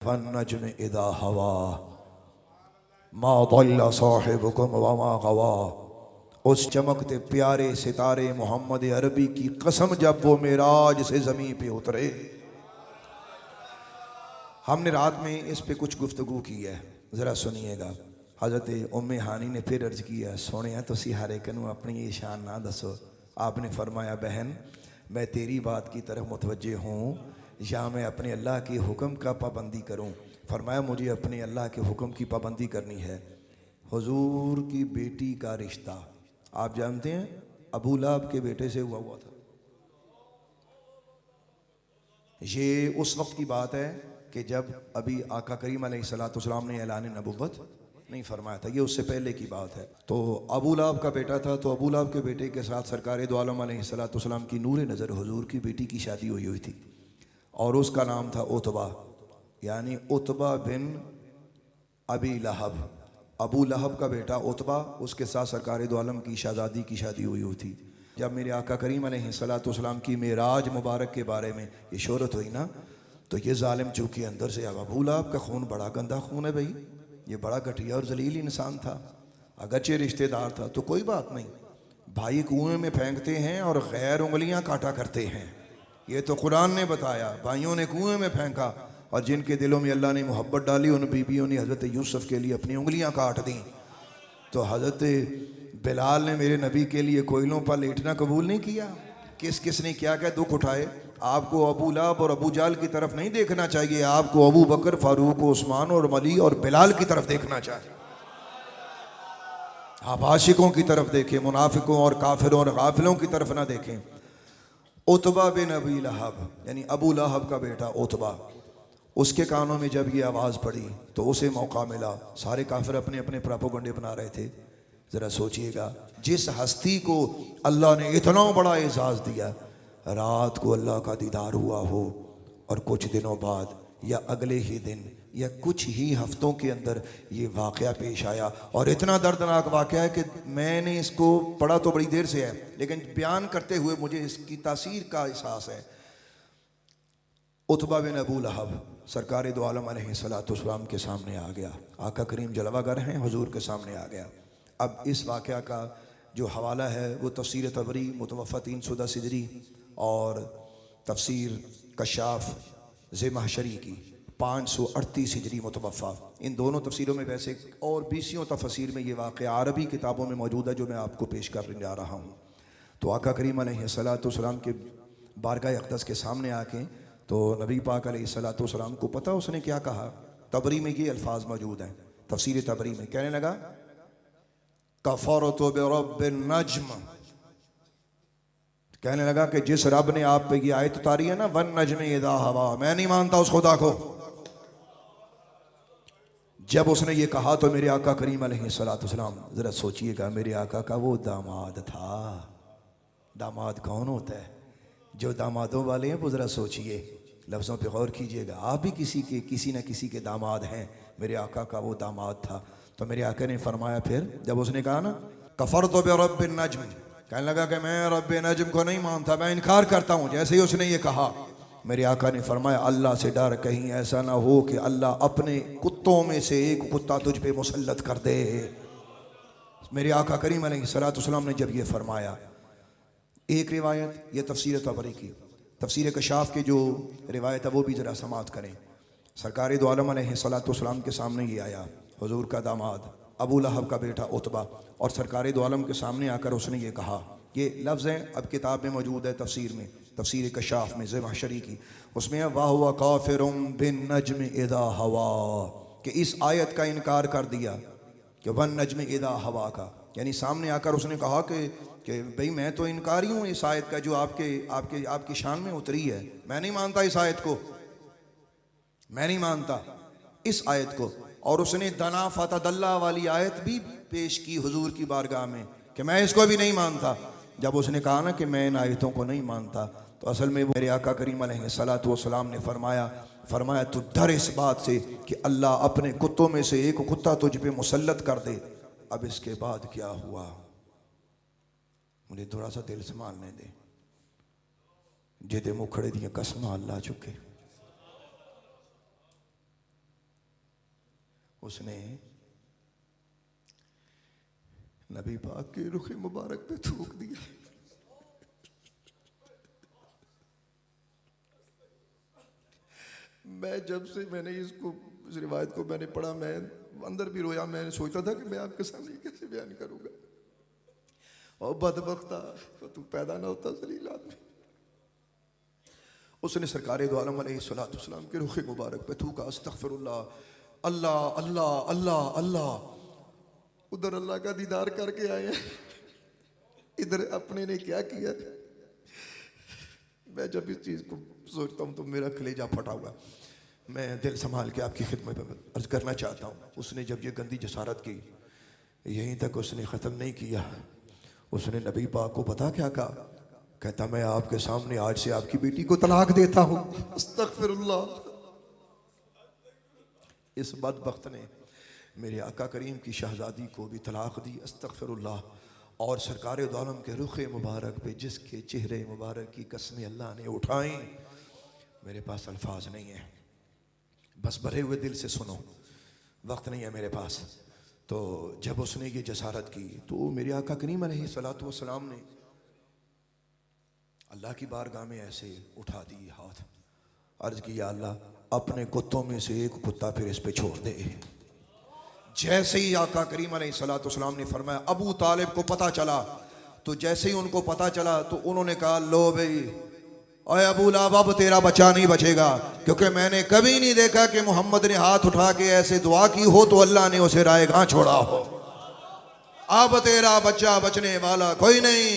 वन्नज्म इदा हवा मा दल्ला साहिबुकुम वमा गवा। उस चमकते प्यारे सितारे मोहम्मद अरबी की कसम जब वो मेराज से ज़मीन पे उतरे। हमने रात में इस पे कुछ गुफ्तगू की है, ज़रा सुनिएगा। हज़रत उम्मे हानी ने फिर अर्ज किया, सोने तुसी हर एक नूं अपनी ये शान ना दसो। आपने फरमाया, बहन मैं तेरी बात की तरफ मुतवज्जे हूँ या मैं अपने अल्लाह के हुक्म का पाबंदी करूँ। फरमाया, मुझे अपने अल्लाह के हुक्म की पाबंदी करनी है। हुजूर की बेटी का रिश्ता आप जानते हैं, अबू लहब के बेटे से हुआ था। ये उस वक्त की बात है कि जब अभी आका करीम अलैहिस्सलाम ने ऐलान नबुव्वत नहीं फरमाया था, ये उससे पहले की बात है। तो अबू लहब का बेटा था, तो अबू लहब के बेटे के साथ सरकार दो आलम अलैहिस्सलाम की नूर नज़र हुजूर की बेटी की शादी हुई थी और उसका नाम था उतबा, यानी उतबा बिन अबी लहब। अबू लहब का बेटा उतबा, उसके साथ सरकार दो आलम की शहज़ादी की शादी हुई थी। जब मेरे आका करीम अलैहिस्सलाम की मेराज मुबारक के बारे में ये शोहरत हुई ना, तो ये जालिम चूँकि अंदर से अबू लहब का खून बड़ा गंदा खून है भाई, ये बड़ा घटिया और जलील इंसान था। अगरचे रिश्तेदार था तो कोई बात नहीं, भाई कुएं में फेंकते हैं और गैर उंगलियां काटा करते हैं। ये तो कुरान ने बताया, भाइयों ने कुएं में फेंका और जिनके दिलों में अल्लाह ने मोहब्बत डाली उन बीबियों ने हज़रत यूसुफ के लिए अपनी उंगलियां काट दी। तो हज़रत बिलाल ने मेरे नबी के लिए कोयलों पर लेटना कबूल नहीं किया। किस किस ने क्या क्या दुख उठाए। आपको अबू लहब और अबू जाल की तरफ नहीं देखना चाहिए, आपको अबू बकर, फारूक, उस्मान और अली और बिलाल की तरफ देखना चाहिए। आप आशिकों की तरफ देखें, मुनाफिकों और काफिरों और गाफिलों की तरफ ना देखें। उतबा बिन अबी लहब यानी अबू लहब का बेटा उतबा, उसके कानों में जब ये आवाज़ पड़ी तो उसे मौका मिला। सारे काफिर अपने अपने प्रोपेगेंडे बना रहे थे। ज़रा सोचिएगा, जिस हस्ती को अल्लाह ने इतना बड़ा एजाज़ दिया, रात को अल्लाह का दीदार हुआ हो और कुछ दिनों बाद या अगले ही दिन या कुछ ही हफ्तों के अंदर ये वाक़या पेश आया। और इतना दर्दनाक वाक़या है कि मैंने इसको पढ़ा तो बड़ी देर से है, लेकिन बयान करते हुए मुझे इसकी तासीर का एहसास है। उतबा बिन अबू लहब सरकार दो आलम अलैहिस्सलाम के सामने आ गया। आका करीम जलवागर हैं, हुजूर के सामने आ गया। अब इस वाक़या का जो हवाला है वो तफसीर तबरी मुतवफ़ा 310 हिजरी और तफसीर कशाफ ज़ेमहशरी की 538 हिजरी मुतवफ़ा। इन दोनों तफसीरों में वैसे और 20 तफसीर में ये वाक़या अरबी किताबों में मौजूद है जो मैं आपको पेश करने जा रहा हूँ। तो आका करीम अलैहिस्सलाम के बारगाह अक़दस के सामने आके तो नबी पाक अलैहिस्सलाम को पता उसने क्या कहा। तबरी में ये अल्फाज मौजूद हैं, तफसीर तबरी में कहने लगा, कफ़रतु बिरब्बिन नज्म, कहने लगा कि जिस रब ने आप पे ये आयत उतारी है ना, वन नज्म इदा हवा, मैं नहीं मानता उस खुदा को। जब उसने ये कहा तो मेरे आका करीम अलैहिस्सलाम, जरा सोचिएगा, मेरे आका का वो दामाद था। दामाद कौन होता है? जो दामादों वाले हैं वो ज़रा सोचिए, लफ्ज़ों पे गौर कीजिएगा। आप भी किसी न किसी के दामाद हैं। मेरे आका का वो दामाद था। तो मेरे आका ने फरमाया, फिर जब उसने कहा ना कफ़रतु बिरब्बिन नज्म, कहने लगा कि मैं रब्ब नज्म को नहीं मानता, मैं इनकार करता हूँ। जैसे ही उसने ये कहा, मेरे आका ने फरमाया, अल्लाह से डर, कहीं ऐसा ना हो कि अल्लाह अपने कुत्तों में से एक कुत्ता तुझ पे मुसल्लत कर दे। मेरे आका करीम अलैहिस्सलाम ने जब ये फरमाया, एक रिवायत ये तफसीर तबरी की, तफसीर कशाफ की जो रिवायत है वो भी ज़रा समात करें। सरकार दो आलम अलैहिस्सलाम के सामने ये आया, हुजूर का दामाद अबू लहब का बेटा उतबा, और सरकार दो आलम के सामने आकर उसने ये कहा। ये लफ्ज़ हैं अब किताब में मौजूद है, तफसीर में, तफसीर कशाफ में ज़ेमहशरी की, उसमें वाह हुआ काफिरुम बिन नज्म इदा हवा, कि इस आयत का इनकार कर दिया कि वन नज्म इदा हवा का, यानी सामने आकर उसने कहा कि भाई मैं तो इनकारी हूँ इस आयत का जो आपकी शान में उतरी है। मैं नहीं मानता इस आयत को, मैं नहीं मानता इस आयत को। और उसने दना फतदल्ला वाली आयत भी पेश की हुजूर की बारगाह में कि मैं इसको भी नहीं मानता। जब उसने कहा ना कि मैं इन आयतों को नहीं मानता, तो असल में मेरे आका करीम अलैहिस्सलाम ने फरमाया तू डर इस बात से कि अल्लाह अपने कुत्तों में से एक कुत्ता तुझ पे मुसल्लत कर दे। अब इसके बाद क्या हुआ मुझे थोड़ा सा दिल संभालने दे। जिदे मुखड़े दियां कसमां अल्लाह चुके, उसने नबी पाक के रुख मुबारक पे थूक दिया। मैं जब से मैंने इस रिवायत को मैंने पढ़ा, मैं अंदर भी रोया। मैं सोचता था कि मैं आपके सामने कैसे बयान करूंगा। और बदबख्ता तो तू पैदा ना होता जलील आदमी। उसने सरकार दो आलम अलैहिस्सलाम के रुख मुबारक पे थूका, अस्तगफिरुल्लाह, अल्लाह अल्लाह अल्लाह अल्लाह। उधर अल्लाह का दीदार करके आए हैं, इधर अपने ने क्या किया। मैं जब इस चीज़ को सोचता हूँ तो मेरा कलेजा फटा हुआ। मैं दिल संभाल के आपकी खिदमत में अर्ज करना चाहता हूँ, उसने जब ये गंदी जसारत की, यहीं तक उसने ख़त्म नहीं किया। उसने नबी पाक को पता क्या कहा? कहता मैं आपके सामने आज से आपकी बेटी को तलाक देता हूँ। अस्तगफिरुल्लाह। इस बदबख्त ने मेरे आका करीम की शहजादी को भी तलाक दी। अस्तगफिरुल्लाह। और सरकार दो आलम के रुख मुबारक पे जिसके चेहरे मुबारक की कसमें अल्लाह ने उठाई, मेरे पास अल्फाज नहीं है, बस भरे हुए दिल से सुनो, वक्त नहीं है मेरे पास। तो जब उसने ये जसारत की तो मेरे आका करीम अलैहिस्सलातु वस्सलाम ने अल्लाह की बारगाह में ऐसे उठा दी हाथ, अर्ज किया अल्लाह अपने कुत्तों में से एक कुत्ता फिर इस पे छोड़ दे। जैसे ही आका करीम अलैहिस्सलातु वस्सलाम ने फरमाया, अबू तालिब को पता चला, तो जैसे ही उनको पता चला तो उन्होंने कहा लो भाई, ओए अबू लहब अब तेरा बच्चा नहीं बचेगा, क्योंकि मैंने कभी नहीं देखा कि मोहम्मद ने हाथ उठा के ऐसे दुआ की हो तो अल्लाह ने उसे रायगां छोड़ा हो। अब तेरा बच्चा बचने वाला कोई नहीं।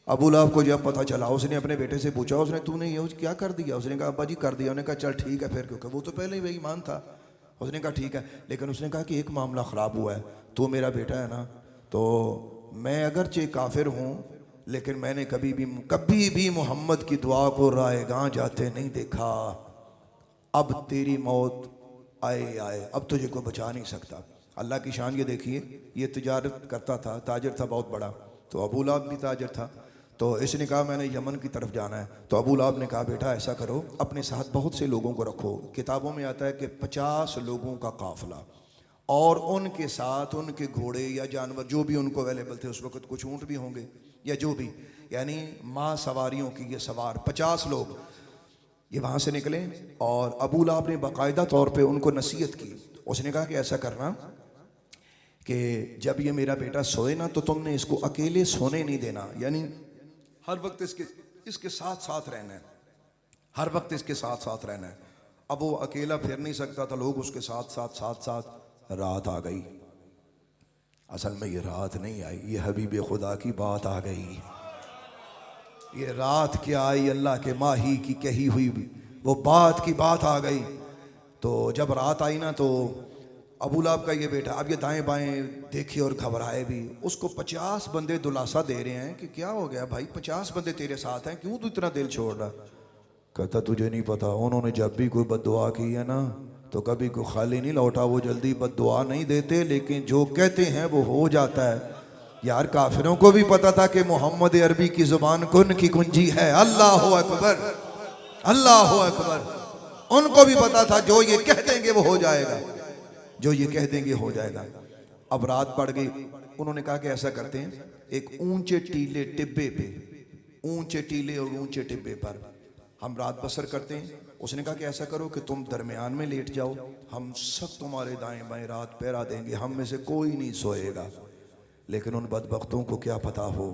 अबू लहब को जब पता चला, उसने अपने बेटे से पूछा, उसने तूने ये क्या कर दिया? उसने कहा अब्बा जी कर दिया। उसने कहा चल ठीक है फिर, क्योंकि वो तो पहले ही बेईमान था। उसने कहा ठीक है, लेकिन उसने कहा कि एक मामला ख़राब हुआ है, तू मेरा बेटा है ना, तो मैं अगरचे काफिर हूँ लेकिन मैंने कभी भी मोहम्मद की दुआ को रायगां जाते नहीं देखा। अब तेरी मौत आए, अब तुझे कोई बचा नहीं सकता। अल्लाह की शान ये देखिए, ये तिजारत करता था, ताजर था बहुत बड़ा, तो अबू लहब भी ताजर था। तो इसने कहा मैंने यमन की तरफ जाना है, तो अबू लहब ने कहा बेटा ऐसा करो अपने साथ बहुत से लोगों को रखो। किताबों में आता है कि 50 लोगों का काफिला, और उनके साथ उनके घोड़े या जानवर जो भी उनको अवेलेबल थे उस वक्त, कुछ ऊँट भी होंगे या जो भी, यानी माँ सवारियों की ये सवार 50 लोग ये वहाँ से निकले। और अबू लहब ने बाकायदा तौर पे उनको नसीहत की। उसने कहा कि ऐसा करना कि जब ये मेरा बेटा सोए ना तो तुमने इसको अकेले सोने नहीं देना, यानी हर वक्त इसके साथ साथ रहना है, हर वक्त इसके साथ साथ रहना है। अब वो अकेला फिर नहीं सकता था, लोग उसके साथ साथ रात आ गई। असल में ये रात नहीं आई, ये हबीब खुदा की बात आ गई। ये रात क्या आई, अल्लाह के माही की कही हुई वो बात की बात आ गई। तो जब रात आई ना तो अबू लहब का ये बेटा अब ये दाएं बाएं देखे और घबराए भी। उसको 50 बंदे दुलासा दे रहे हैं कि क्या हो गया भाई, 50 बंदे तेरे साथ हैं, क्यों तू इतना दिल छोड़ रहा? कहता तुझे नहीं पता, उन्होंने जब भी कोई बद्दुआ की है ना तो कभी कोई खाली नहीं लौटा। वो जल्दी बद्दुआ नहीं देते, लेकिन जो कहते हैं वो हो जाता है। यार काफिरों को भी पता था कि मोहम्मद अरबी की जुबान कुन की कुंजी है, अल्लाह अकबर अल्लाह अकबर। उनको भी पता था जो ये कह देंगे वो हो जाएगा, जो ये कह देंगे हो जाएगा। अब रात पड़ गई, उन्होंने कहा कि ऐसा करते हैं एक ऊंचे टीले टिब्बे पे, ऊंचे टीले और ऊंचे टिब्बे पर हम रात बसर करते हैं। उसने कहा कि ऐसा करो कि तुम दरमियान में लेट जाओ, हम सब तुम्हारे दाएं बाएं रात पहरा देंगे, हम में से कोई नहीं सोएगा। लेकिन उन बदबख्तों को क्या पता हो,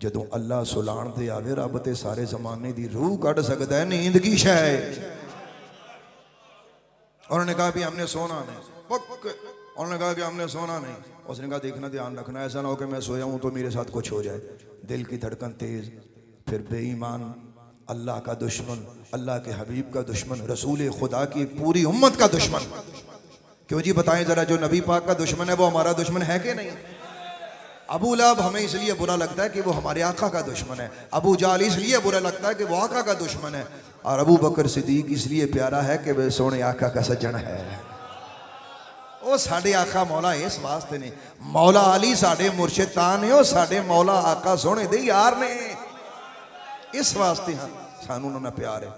जदों अल्लाह सुलाण दे आवे रब ते सारे जमाने दी रूह कढ़ सकता है नींद की शय। उन्होंने कहा भी हमने सोना नहीं, उन्होंने कहा कि हमने सोना नहीं। उसने कहा देखना ध्यान रखना, ऐसा ना हो कि मैं सोया हूँ तो मेरे साथ कुछ हो जाए। दिल की धड़कन तेज, फिर बेईमान, अल्लाह का दुश्मन, अल्लाह के हबीब का दुश्मन, रसूल खुदा की पूरी उम्मत का दुश्मन। क्यों जी बताएं जरा, जो नबी पाक का दुश्मन है वो हमारा दुश्मन है कि नहीं? अबू लहब हमें इसलिए बुरा लगता है कि वो हमारे आका का दुश्मन है, अबू जाल इसलिए बुरा लगता है कि वो आका का दुश्मन है, और अबू बकर सिद्दीक इसलिए प्यारा है कि वह सोने आका का सज्जन है। वो साडे आका मौला इस वास्ते ने, मौला अली साडे मुर्शिद तां ने, वो साडे मौला आका सोने दे यार ने, इस वास्ते हाँ सानू उन्होंने प्यार है।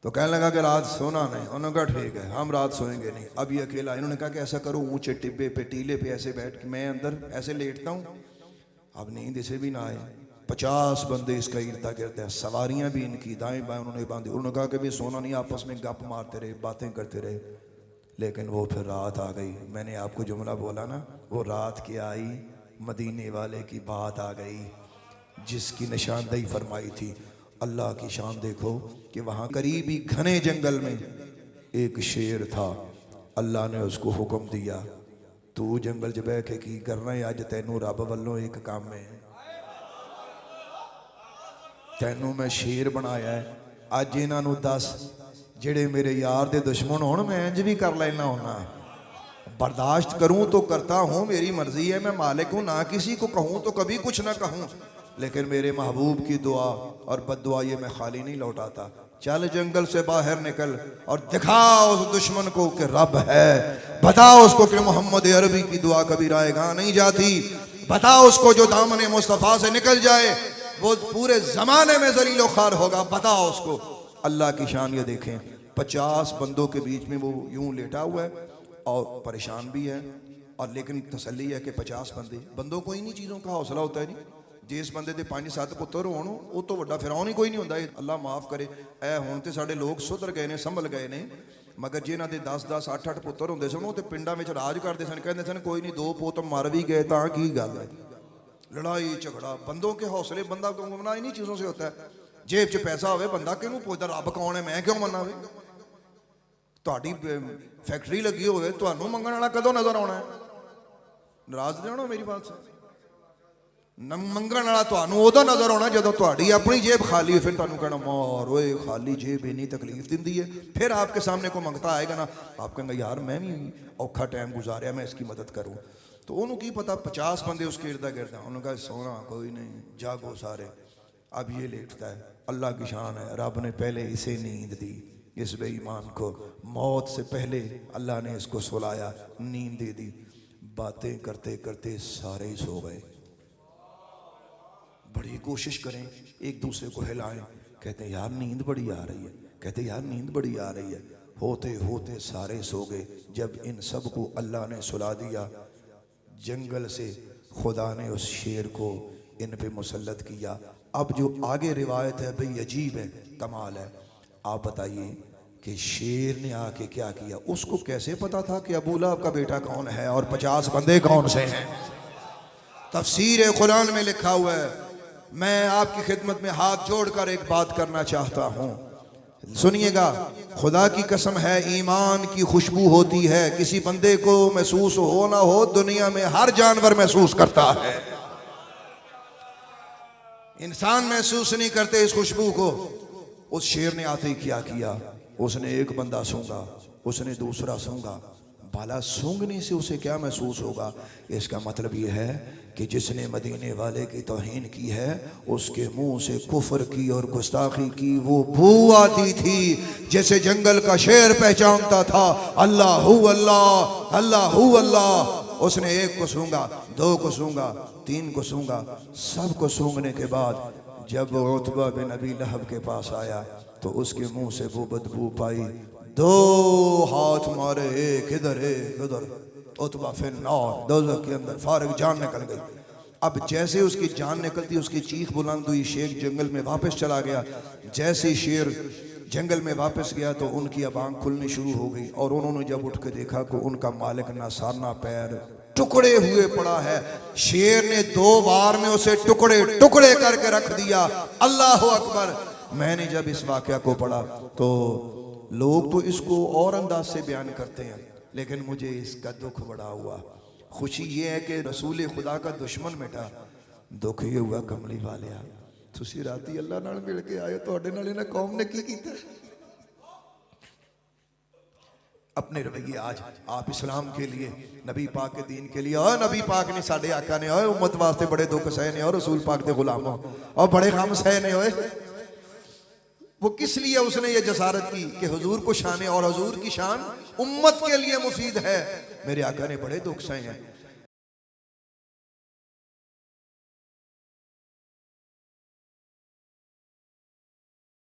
तो कहने लगा कि रात सोना नहीं। उन्होंने कहा ठीक है, हम रात सोएंगे नहीं। अब ये अकेला, इन्होंने कहा कि ऐसा करो ऊंचे टिब्बे पे टीले पे ऐसे बैठ के मैं अंदर ऐसे लेटता हूँ, अब नींद इसे भी ना आए। 50 बंदे इसका इर्दा गिर्द हैं, सवारियाँ भी इनकी दाएं बाएं उन्होंने बांधी। उन्होंने कहा कि भी सोना नहीं, आपस में गप मारते रहे, बातें करते रहे। लेकिन वो फिर रात आ गई। मैंने आपको जुमला बोला ना, वो रात क्या आई, मदीने वाले की बात आ गई जिसकी निशानदेही फरमाई थी। अल्लाह की शान देखो कि वहाँ करीबी घने जंगल में एक शेर था। अल्लाह ने उसको हुक्म दिया, तू जंगल च बह के की करना है, अज तैनू रब वालों एक काम है, तैनू मैं शेर बनाया है। अज इन्हों दस जेड़े मेरे यार दे दुश्मन होण, मैं इंज भी कर लेना होना, बर्दाश्त करूं तो करता हूं, मेरी मर्जी है, मैं मालिक हूं, ना किसी को कहूं तो कभी कुछ ना कहूं, लेकिन मेरे महबूब की दुआ और बद्दुआ ये मैं खाली नहीं लौटाता। चल जंगल से बाहर निकल और दिखा उस दुश्मन को कि रब है, बता उसको कि मोहम्मद अरबी की दुआ कभी रायगा नहीं जाती, बता उसको जो दामन मुस्तफ़ा से निकल जाए वो पूरे जमाने में जलीलो खार होगा, बता उसको। अल्लाह की शान ये देखें, 50 बंदों के बीच में वो यूं लेटा हुआ है और परेशान भी है, और लेकिन तसल्ली है कि 50 बंदों को इन्हीं चीज़ों का हौसला होता है। नहीं जिस बंदे दे 5-7 पुत्र होण वो तो वड्डा फिरौन ही कोई नहीं होंदा। अल्लाह माफ़ करे, ऐ हुण ते साडे लोग सुधर गए ने, संभल गए ने, मगर जिन्हां दे 10-10 8-8 पुत्र होंदे सन, वो ते पिंडां विच राज करदे सन, कहंदे सन कोई नहीं, 2 पुत मर भी गए तां की गल है। लड़ाई झगड़ा, बंदों के हौसले, बंदा गुमना इन्हीं चीज़ों से होता है। जेब च पैसा होवे, बंदा किहनूं पुछदा रब कौन है, मैं क्यों मन्ना वे। तुहाडी फैक्ट्री लगी होवे, तुहानूं मंगण वाला कदों नज़र आउणा है? नाराज़ नहीं होना मेरी बात से। मंगण वाला तुहानूं उदों नज़र आउणा जदों तुहाडी अपनी जेब खाली हो, फिर तुहानूं कहना मार ओए खाली जेब इन्नी तकलीफ दिंदी है। फिर आपके सामने कोई मंगता आएगा ना, आप कहेंगे यार मैं भी औखा टाइम गुजारिया, मैं इसकी मदद करूँ। तो उन्होंने की पता 50 बंदे उसके इर्दा गिर्द हैं। उन्होंने कहा सोना कोई नहीं, जागो सारे। अब ये लेटता है, अल्लाह की शान है, रब ने पहले इसे नींद दी, इस बेईमान को मौत से पहले अल्लाह ने इसको सुलाया, नींद दे दी। बातें करते करते सारे ही सो गए। बड़ी कोशिश करें, एक दूसरे को हिलाएं, कहते हैं यार नींद बड़ी आ रही है, कहते यार नींद बड़ी आ रही है। होते होते सारे सो गए। जब इन सब को अल्लाह ने सुला दिया, जंगल से खुदा ने उस शेर को इन पे मुसल्लत किया। अब जो आगे रिवायत है भाई अजीब है, कमाल है। आप बताइए कि शेर ने आके क्या किया? उसको कैसे पता था कि अबू लहब का बेटा कौन है और 50 बंदे कौन से हैं? तफसीर कुरान में लिखा हुआ है। मैं आपकी खिदमत में हाथ जोड़कर एक बात करना चाहता हूँ, सुनिएगा। खुदा की कसम है, ईमान की खुशबू होती है, किसी बंदे को महसूस हो ना हो, दुनिया में हर जानवर महसूस करता है, इंसान महसूस नहीं करते इस खुशबू को। उस शेर ने आते ही क्या किया, उसने एक बंदा सूंघा, उसने दूसरा सूंघा। भला सूंघने से उसे क्या महसूस होगा? इसका मतलब यह है कि जिसने मदीने वाले की तौहीन की है, उसके मुंह से कुफर की और गुस्ताखी की वो बू आती थी, जैसे जंगल का शेर पहचानता था अल्लाह अल्लाह अल्लाह अल्लाह। उसने एक को सूंघा, 2 को सूंघा, 3 को सूंघा। सब को सूंघने के बाद जब उतबा बिन अबी लहब के पास आया तो उसके मुंह से वो बदबू पाई। 2 हाथ मारे, एक इधर एक उधर। उतबा फिर नार दोज़ख के अंदर फारिग, जान निकल गई। अब जैसे उसकी जान निकलती, उसकी चीख बुलंद हुई, शेर जंगल में वापस चला गया। जैसे शेर जंगल में वापस गया तो उनकी अब आँख खुलनी शुरू हो गई, और उन्होंने जब उठ के देखा कि उनका मालिक ना सर ना पैर टुकड़े हुए पड़ा है। शेर ने 2 बार में उसे टुकड़े टुकड़े करके रख दिया। अल्लाह अकबर। मैंने जब इस वाक़या को पढ़ा तो लोग तो इसको और अंदाज से बयान करते हैं, लेकिन मुझे इसका दुख बड़ा हुआ। खुशी ये है कि रसूल खुदा का दुश्मन मिटा, दुख ये हुआ कमली वाले तुसी राती अल्लाह नाल मिल के आए, तुहाडे नाल इन्हां कौम ने की कीता? अपने रवैये आज आप इस्लाम के लिए, नबी पाक के दीन के लिए, और नबी पाक ने साडे आका ने और उम्मत वास्ते बड़े दुख सहे ने, और रसूल पाक दे गुलामों और बड़े गम सहे ने होए। वो किस लिए उसने ये जसारत की कि हुजूर को शान, और हुजूर की शान उम्मत के लिए मुफीद है। मेरे आका ने बड़े दुख सहे हैं।